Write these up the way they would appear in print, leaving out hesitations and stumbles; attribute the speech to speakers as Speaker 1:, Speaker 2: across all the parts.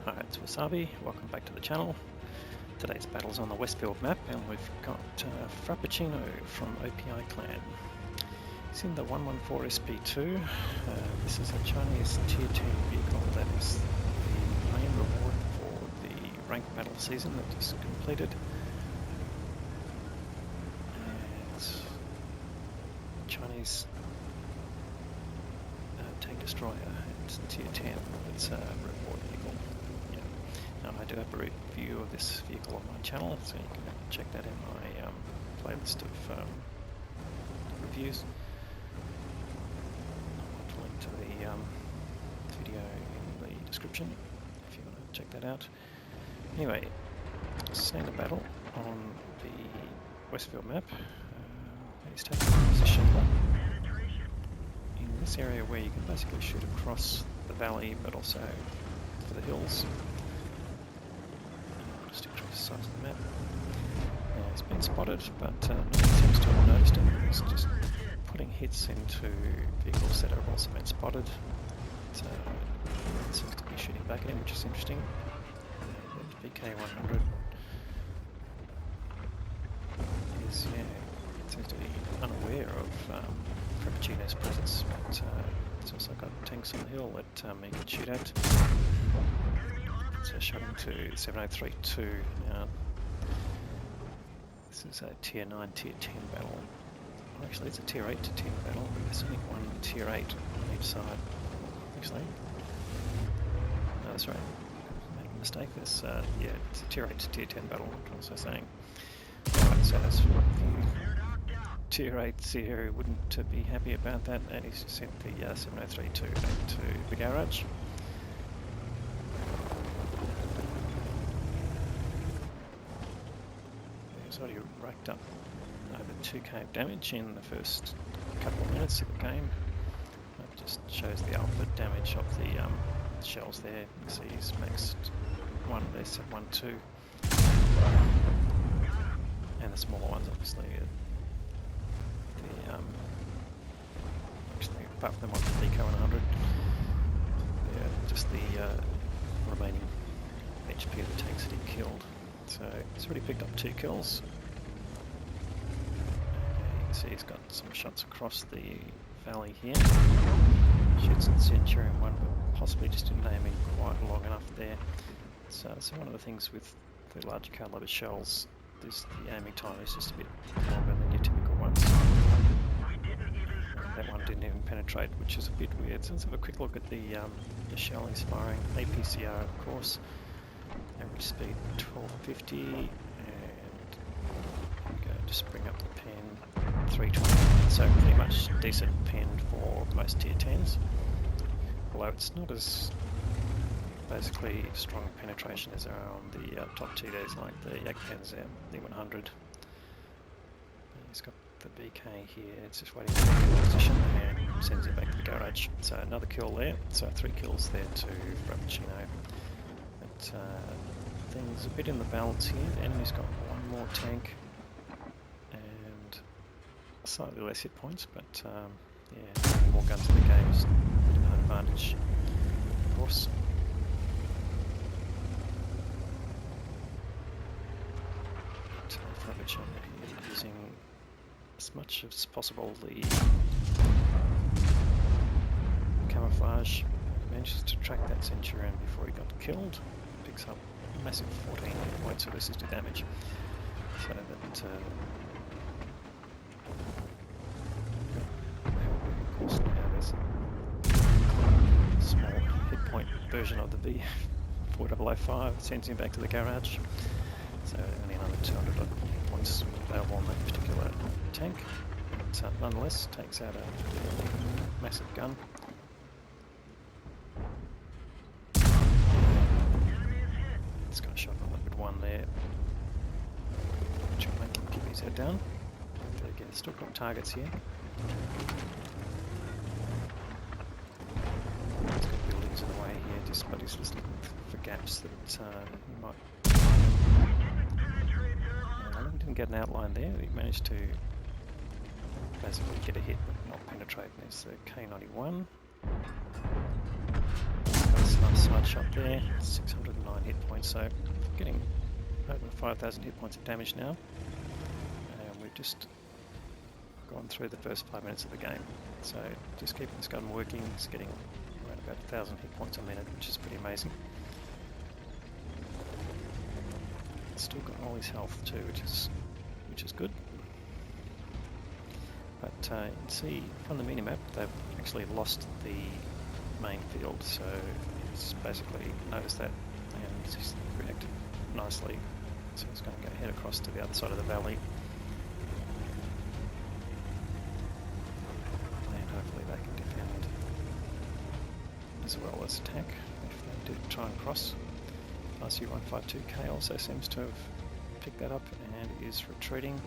Speaker 1: Hi, it's Wasabi. Welcome back to the channel. Today's battle's on the Westfield map, and we've got Frappuccino from OPI Clan. It's in the 114 SP2. This is a Chinese tier 10 vehicle that is the main reward for the ranked battle season that just completed. And Chinese tank destroyer. It's tier 10. It's a reward vehicle. Yeah. Now I do have a review of this vehicle on my channel, so you can check that in my playlist of reviews. I'll link to the video in the description if you want to check that out. Anyway, seeing the battle on the Westfield map. He's taking position in this area where you can basically shoot across the valley, but also for the hills. Just across the sides of the map. He's been spotted, but no one seems to have noticed him. He's just putting hits into vehicles that have also been spotted. So it seems to be shooting back at him, which is interesting. The VK100 is, seems to be unaware of Frappuccino's presence, but it's also got tanks on the hill that he can shoot at. So shot into 7032 now. This is a tier 9, tier 10 battle. Well, actually it's a tier 8 to 10 battle, but there's only one tier 8 on each side. Actually, no, that's right. I made a mistake. There's, yeah, it's a tier 8 to tier 10 battle, what was I saying? Right, so that's tier 8s here wouldn't be happy about that, and he's sent the 7032 back to the garage. He's already racked up over 2k of damage in the first couple of minutes of the game. That just shows the output damage of the shells there. You can see he's maxed one there, set 1, 2. And the smaller ones obviously actually, apart from the one with the VK100, just the remaining HP of the tanks that he killed. So he's already picked up 2 kills. You can see he's got some shots across the valley here. Shoots at the Centurion one, but possibly just didn't aim in quite long enough there. So one of the things with the larger caliber shells, the aiming time is just a bit longer than your typical ones. That one didn't even penetrate, which is a bit weird. So let's have a quick look at the shell he's firing. APCR, of course. Average speed 1250, and we go just bring up the pen 320. So pretty much decent pen for most tier 10s. Although it's not as basically strong penetration as there are on the top TDs like the Yakpens the 100. He's got the BK here, it's just waiting for the position and sends it back to the garage. So another kill there, so 3 kills there to Frappuccino. But things a bit in the balance here. The enemy's got one more tank and slightly less hit points, but yeah, more guns in the game is a bit of an advantage, of course. Frappuccino using as much as possible the camouflage. He manages to track that Centurion before he got killed. Picks up a massive 14 points of assisted damage. So that of course now there's a small hit point version of the V4005, sends him back to the garage. So only another 200 points available on that particular tank. But nonetheless, takes out a massive gun. It's got a shot on Liquid 1 there, which will make him keep his head down. But again, still got targets here. He's got buildings in the way here, but he's just looking for gaps that he might. He didn't get an outline there. He managed to basically get a hit but not penetrate. There's the K91. Got a nice side shot there. 690 hit points, so getting over 5,000 hit points of damage now. And we've just gone through the first 5 minutes of the game. So just keeping this gun working, it's getting around about 1,000 hit points a minute, which is pretty amazing. It's still got all his health too, which is good. But you can see from the minimap they've actually lost the main field, so it's basically noticed that and it's reacted nicely. So it's going to go head across to the other side of the valley, and hopefully they can defend as well as attack if they do try and cross. RC152K also seems to have picked that up and is retreating.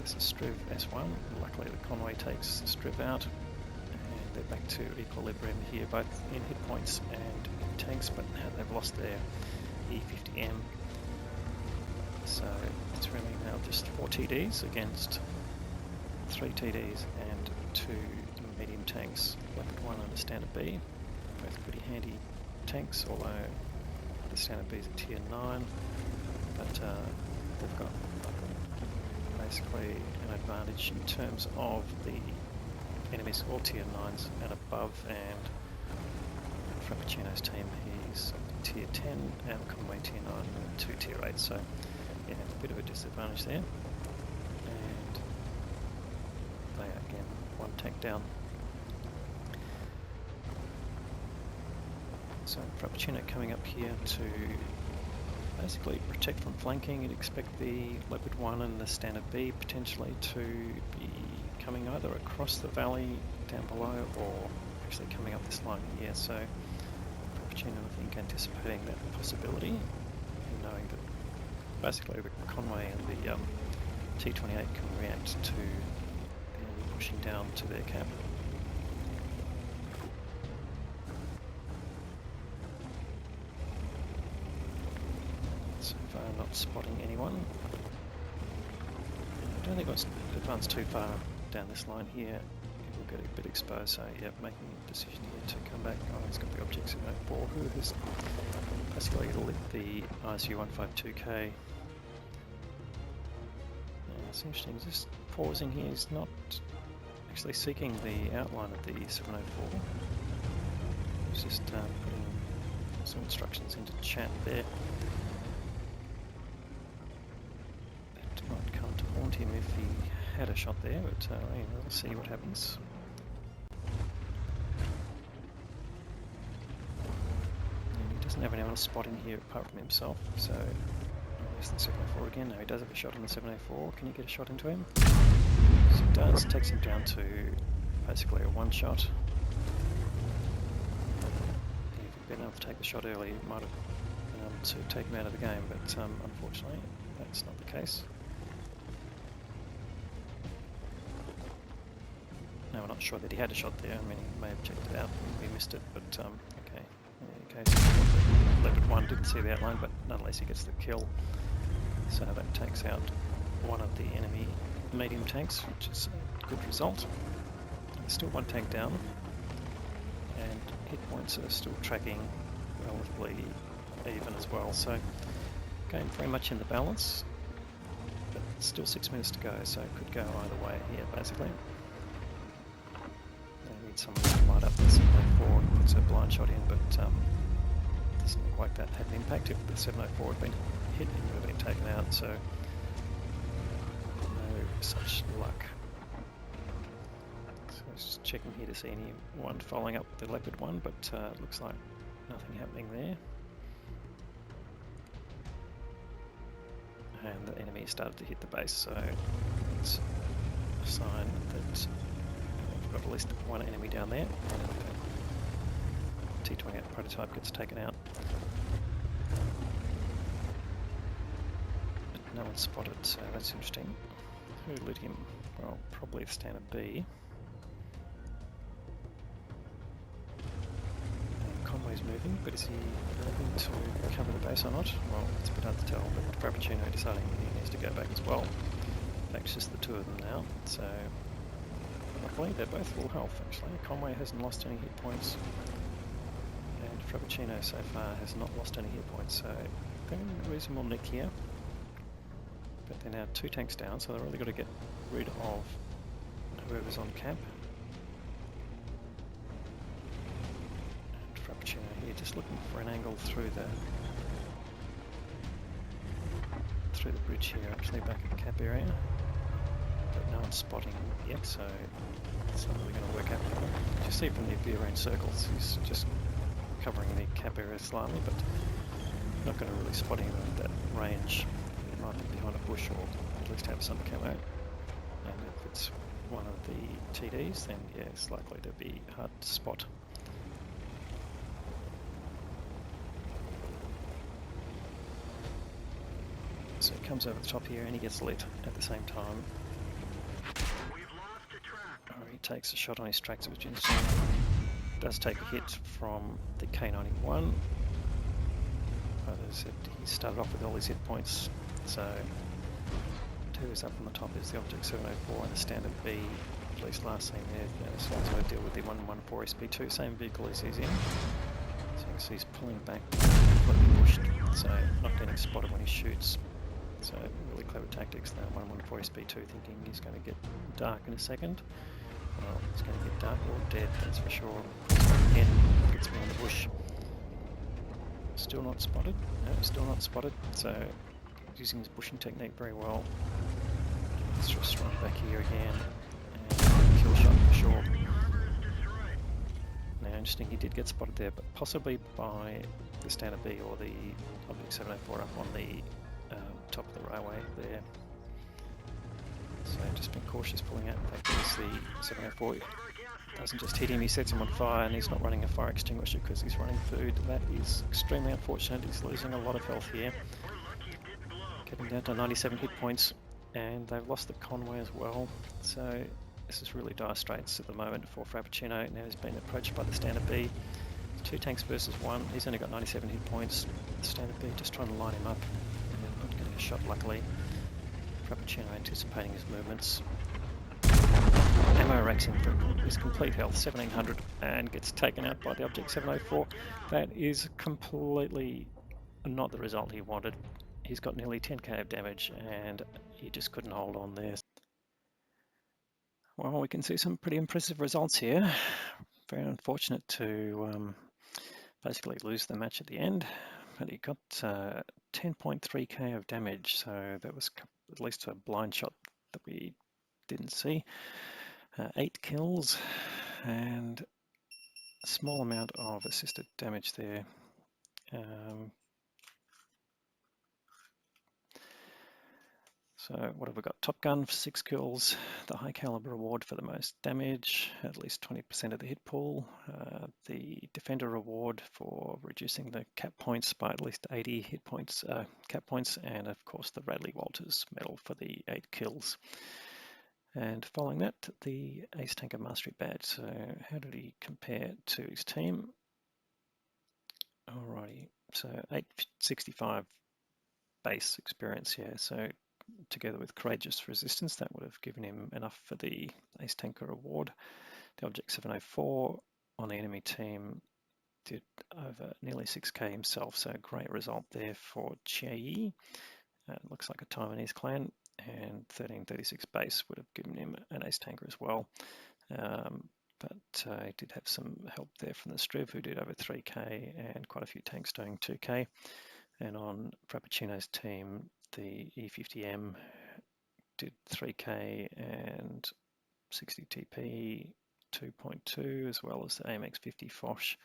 Speaker 1: This is Striv S1. Luckily the convoy takes the Striv out and they're back to equilibrium here, both in hit points and in tanks, but now they've lost their E50M. So it's really now just 4 TDs against 3 TDs and 2 medium tanks, Leopard 1 and a Standard B. Both pretty handy tanks, although the Standard B is a tier 9, but they've got basically an advantage in terms of the enemies, all tier 9s and above, and Frappuccino's team, he's tier 10 and Conway tier 9 and 2 tier 8, so yeah, a bit of a disadvantage there. And they are again 1 tank down. So Frappuccino coming up here to basically protect from flanking. You'd expect the Leopard 1 and the Standard B potentially to be coming either across the valley down below or actually coming up this line here. So Frappuccino, I think, anticipating that possibility and knowing that basically the Conway and the T28 can react to the enemy pushing down to their camp. So far not spotting anyone. I don't think it's advanced too far down this line here. It will get a bit exposed, so yeah, making a decision here to come back. Oh, he's got the objects in 04, who has basically lit the ISU-152K. It's interesting, just pausing here, he's not actually seeking the outline of the 704. He's just putting some instructions into chat there. That might come to haunt him if he had a shot there, but we'll see what happens. And he doesn't have anyone else spotting here apart from himself, so there's the 704 again. No, he does have a shot on the 704. Can you get a shot into him? So he does. Takes him down to basically a 1-shot. If he'd been able to take the shot early, he might have been able to take him out of the game, but unfortunately that's not the case. No, we're not sure that he had a shot there. I mean, he may have checked it out and we missed it, but okay. In any case, Leopard 1 didn't see the outline, but nonetheless he gets the kill. So that takes out one of the enemy medium tanks, which is a good result. There's still 1 tank down, and hit points are still tracking relatively even as well. So game very much in the balance, but still 6 minutes to go, so it could go either way here basically. They need someone to light up the 704 and puts a blind shot in, but doesn't look like that had an impact. If the 704 had been hit, it would have been taken out, so no such luck. So I was just checking here to see anyone following up the Leopard 1, but looks like nothing happening there. And the enemy started to hit the base, so it's a sign that we've got at least 1 enemy down there. T28 prototype gets taken out. But no one spotted, so that's interesting. Who lit him? Well, probably the Standard B. Conway's moving, but is he moving to cover the base or not? Well, it's a bit hard to tell, but Frappuccino deciding he needs to go back as well. In fact, it's just the 2 of them now, so luckily they're both full health actually. Conway hasn't lost any hit points, and Frappuccino so far has not lost any hit points, so they're in reasonable nick here. But they're now 2 tanks down, so they've really got to get rid of whoever's on cap. And Frappuccino here just looking for an angle through the bridge here, actually back at cap area. But no one's spotting yet, so it's not really going to work out for him. You see from the view around circles, he's just covering the cap area slightly, but not going to really spot him at that range. He might be behind a bush or at least have some camo. And if it's one of the TDs, then yeah, it's likely to be hard to spot. So he comes over the top here and he gets lit at the same time. He takes a shot on his tractor, which is interesting. Does take a hit from the K91. But as I said, he started off with all his hit points. So 2 is up on the top is the Object 704 and the Standard B, at least last seen there. So also deal with the 114 SP2, same vehicle as he's in. So you can see he's pulling back, completely pushed, so not getting spotted when he shoots. So really clever tactics there. 114 SP2 thinking he's going to get dark in a second. Well, it's going to get dark or dead, that's for sure. Again, gets me on the bush. Still not spotted. No, still not spotted. So using his bushing technique very well. Let's just run back here again and kill shot for sure. Now, interesting, he did get spotted there, but possibly by the Standard B or the Object 704 up on the top of the railway there. So just been cautious pulling out. In fact, there's the 704. Doesn't just hit him, he sets him on fire, and he's not running a fire extinguisher because he's running food. That is extremely unfortunate. He's losing a lot of health here. Getting down to 97 hit points, and they've lost the Conway as well. So this is really dire straits at the moment for Frappuccino. Now he's been approached by the Standard B. 2 tanks versus 1. He's only got 97 hit points. The Standard B just trying to line him up. And not getting a shot, luckily. Frappuccino anticipating his movements. Ammo racks him for his complete health, 1700, and gets taken out by the Object 704. That is completely not the result he wanted. He's got nearly 10k of damage, and he just couldn't hold on there. Well, we can see some pretty impressive results here. Very unfortunate to basically lose the match at the end, but he got 10.3k of damage, so that was at least a blind shot that we didn't see. 8 kills and a small amount of assisted damage there. So what have we got? Top Gun for 6 kills, the high caliber award for the most damage, at least 20% of the hit pool, the Defender award for reducing the cap points by at least 80 hit points, cap points, and of course the Radley Walters medal for the 8 kills. And following that, the Ace Tanker Mastery badge. So how did he compare to his team? Alrighty, so 865 base experience here. So together with Courageous Resistance, that would have given him enough for the Ace Tanker award. The Object 704 on the enemy team did over nearly 6k himself, so great result there for Chiayi. Looks like a Taiwanese clan, and 1336 base would have given him an Ace Tanker as well. But he did have some help there from the Striv, who did over 3k, and quite a few tanks doing 2k. And on Frappuccino's team, the E50M did 3k and 60 TP, 2.2, as well as the AMX 50 Foch.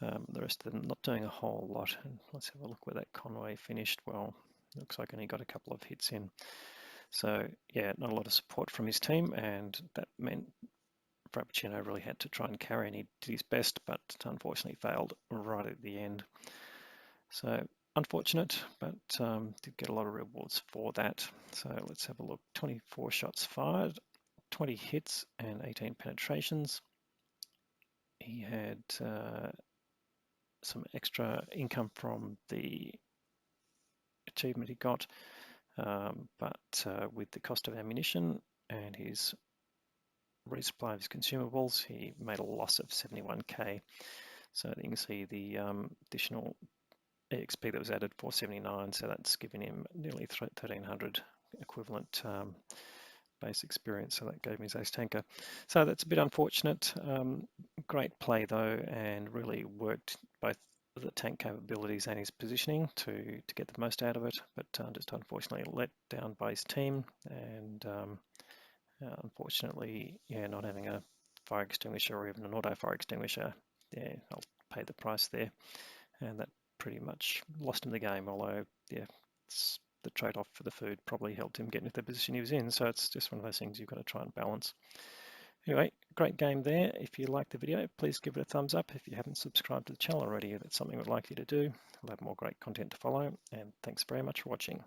Speaker 1: The rest of them not doing a whole lot. And let's have a look where that Conway finished. Well, looks like only got a couple of hits in. So yeah, not a lot of support from his team, and that meant Frappuccino really had to try and carry, and he did his best, but unfortunately failed right at the end. So unfortunate, but did get a lot of rewards for that. So let's have a look. 24 shots fired, 20 hits and 18 penetrations. He had some extra income from the achievement he got, but with the cost of ammunition and his resupply of his consumables, he made a loss of 71k. So you can see the additional EXP that was added, 479, so that's giving him nearly 1300 equivalent base experience, so that gave him his ace tanker. So that's a bit unfortunate. Great play though, and really worked both the tank capabilities and his positioning to get the most out of it, but just unfortunately let down by his team, and unfortunately, yeah, not having a fire extinguisher or even an auto fire extinguisher, yeah, I'll pay the price there, and that pretty much lost him the game, although, yeah, it's the trade-off for the food probably helped him get into the position he was in, so it's just one of those things you've got to try and balance. Anyway, great game there. If you liked the video, please give it a thumbs up. If you haven't subscribed to the channel already, that's something we'd like you to do. We'll have more great content to follow, and thanks very much for watching.